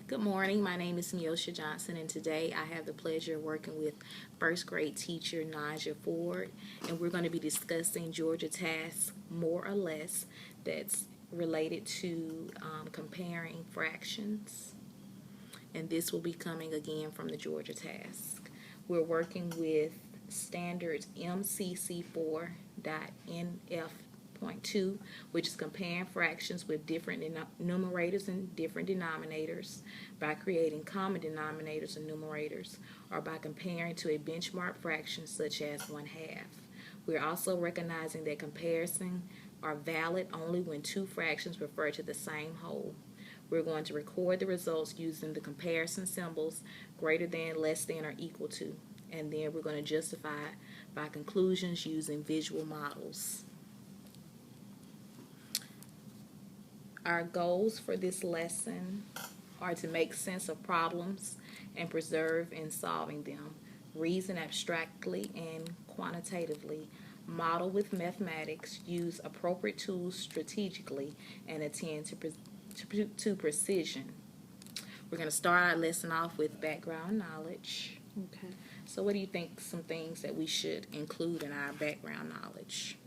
Good morning. My name is Neosha Johnson, and today I have the pleasure of working with first grade teacher Naja Ford, and we're going to be discussing Georgia tasks more or less that's related to comparing fractions, and this will be coming again from the Georgia task. We're working with standards MCC4.NF.2, which is comparing fractions with different numerators and different denominators by creating common denominators and numerators, or by comparing to a benchmark fraction such as 1/2. We're also recognizing that comparisons are valid only when two fractions refer to the same whole. We're going to record the results using the comparison symbols greater than, less than, or equal to, and then we're going to justify it by conclusions using visual models. Our goals for this lesson are to make sense of problems and persevere in solving them, reason abstractly and quantitatively, model with mathematics, use appropriate tools strategically, and attend to precision. We're going to start our lesson off with background knowledge. Okay. So what do you think some things that we should include in our background knowledge?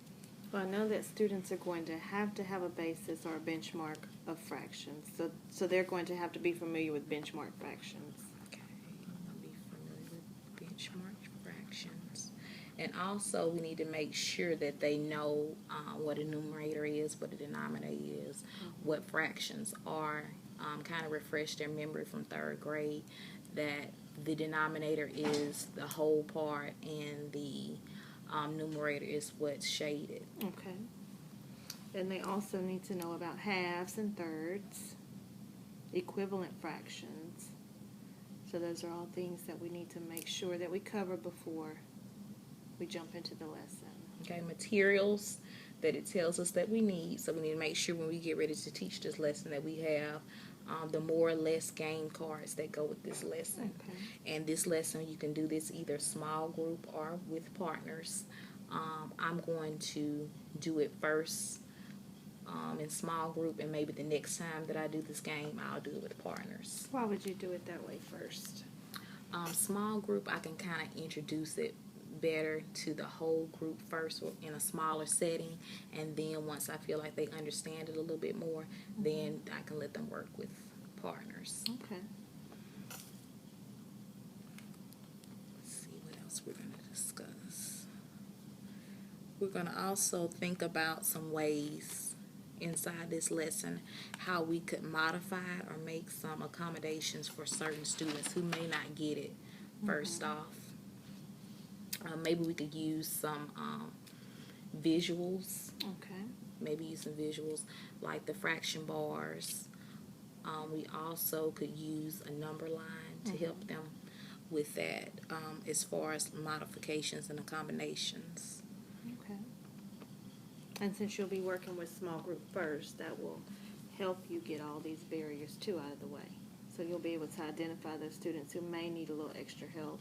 Well, I know that students are going to have a basis or a benchmark of fractions. So they're going to have to be familiar with benchmark fractions. Okay, I'll be familiar with benchmark fractions. And also we need to make sure that they know what a numerator is, what a denominator is, what fractions are, kind of refresh their memory from third grade that the denominator is the whole part and the numerator is what's shaded. Okay. And they also need to know about halves and thirds, equivalent fractions. So those are all things that we need to make sure that we cover before we jump into the lesson. Okay, materials that it tells us that we need. So we need to make sure when we get ready to teach this lesson that we have the more or less game cards that go with this lesson. Okay. And this lesson, you can do this either small group or with partners. I'm going to do it first in small group, and maybe the next time that I do this game, I'll do it with partners. Why would you do it that way first? Small group, I can kind of introduce it better to the whole group first in a smaller setting, and then once I feel like they understand it a little bit more, then I can let them work with partners. Okay. Let's see what else we're going to discuss. We're going to also think about some ways inside this lesson how we could modify or make some accommodations for certain students who may not get it first off. Maybe we could use some visuals. Okay. Maybe use some visuals like the fraction bars. We also could use a number line to help them with that as far as modifications and accommodations. Okay. And since you'll be working with small group first, that will help you get all these barriers too out of the way. So you'll be able to identify those students who may need a little extra help,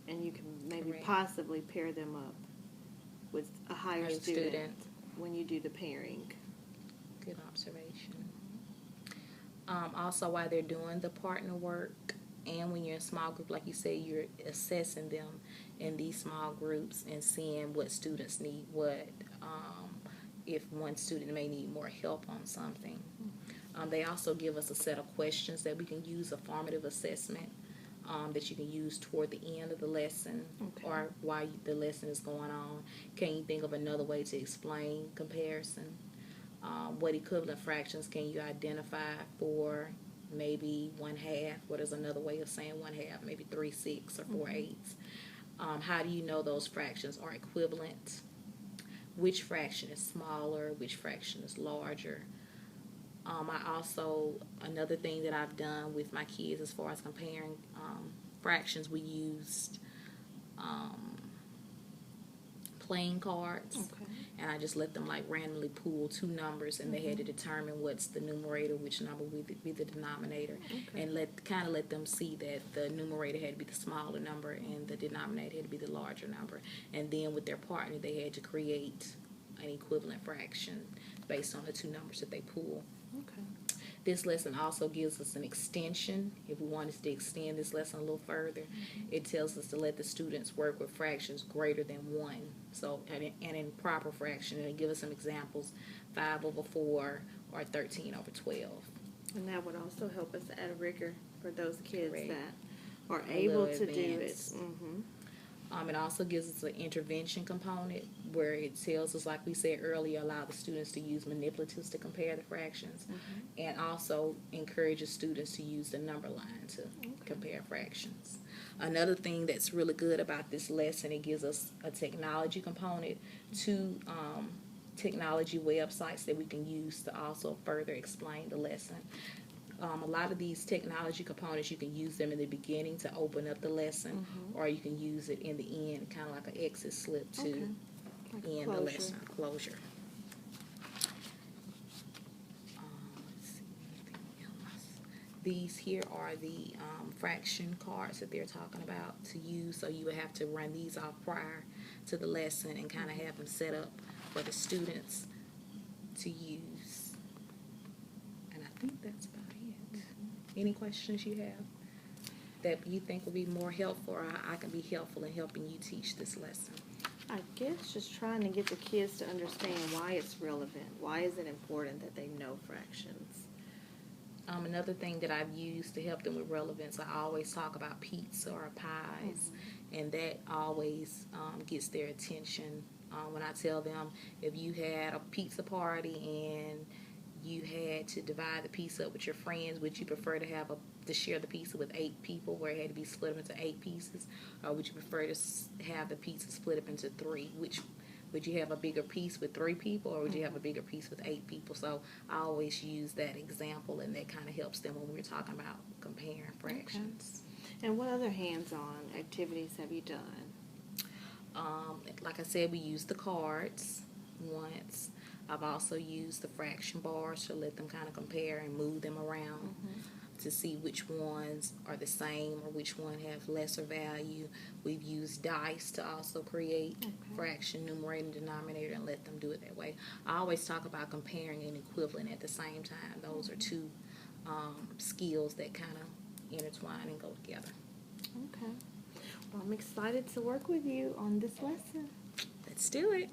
and you can maybe Correct. possibly pair them up with a higher student when you do the pairing. Good observation. Also, while they're doing the partner work, and when you're in a small group, like you said, you're assessing them in these small groups and seeing what students need what. If one student may need more help on something. They also give us a set of questions that we can use, a formative assessment that you can use toward the end of the lesson or while the lesson is going on. Can you think of another way to explain comparison? What equivalent fractions can you identify for maybe 1/2? What is another way of saying 1/2? Maybe 3/6 or 4/8. How do you know those fractions are equivalent? Which fraction is smaller? Which fraction is larger? Another thing that I've done with my kids as far as comparing fractions, we used playing cards. Okay. And I just let them like randomly pull two numbers, and they had to determine what's the numerator, which number would be the denominator, and let them see that the numerator had to be the smaller number and the denominator had to be the larger number. And then with their partner, they had to create an equivalent fraction based on the two numbers that they pull. Okay. This lesson also gives us an extension. If we wanted to extend this lesson a little further, it tells us to let the students work with fractions greater than 1. So, and in proper fraction, it'll give us some examples, 5 over 4 or 13 over 12. And that would also help us add rigor for those kids Correct. that are A able little to do it. advanced. Mm-hmm. It also gives us an intervention component where it tells us, like we said earlier, allow the students to use manipulatives to compare the fractions, and also encourages students to use the number line to compare fractions. Another thing that's really good about this lesson, it gives us a technology component, 2 technology websites that we can use to also further explain the lesson. A lot of these technology components, you can use them in the beginning to open up the lesson, or you can use it in the end, kind of like an exit slip to Like end the lesson, closure. Let's see, anything else? These here are the fraction cards that they're talking about to use, so you would have to run these off prior to the lesson and kind of have them set up for the students to use. And I think that's about it. Any questions you have that you think would be more helpful, or I can be helpful in helping you teach this lesson? I guess just trying to get the kids to understand why it's relevant. Why is it important that they know fractions? Another thing that I've used to help them with relevance, I always talk about pizza or pies, and that always gets their attention. When I tell them, if you had a pizza party and you had to divide the pizza up with your friends, would you prefer to have to share the pizza with 8 people, where it had to be split up into 8 pieces, or would you prefer to have the pizza split up into 3? Which would you have a bigger piece with 3 people, or would you have a bigger piece with 8 people? So I always use that example, and that kind of helps them when we're talking about comparing fractions. And what other hands-on activities have you done? Like I said, we used the cards once. I've also used the fraction bars to let them kind of compare and move them around to see which ones are the same or which one have lesser value. We've used dice to also create fraction, numerator, and denominator, and let them do it that way. I always talk about comparing and equivalent at the same time. Those are 2 skills that kind of intertwine and go together. Okay. Well, I'm excited to work with you on this lesson. Let's do it.